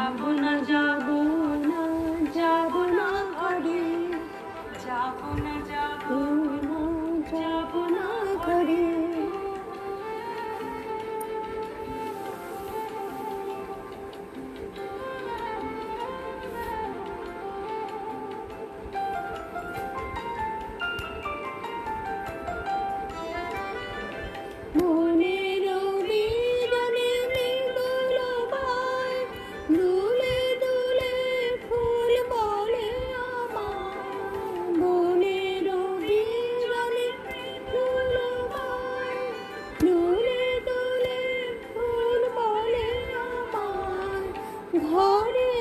যাব না যাব না যাব না ঘরে, যাব না যাব না যাব না ঘরে। মনের বিরনে মৃদুল বায়, দুলে দুলে ফুল বলে আমায়। মনের বিরনে মৃদুল বায়, দুলে দুলে ফুল বলে আমায়। ঘরে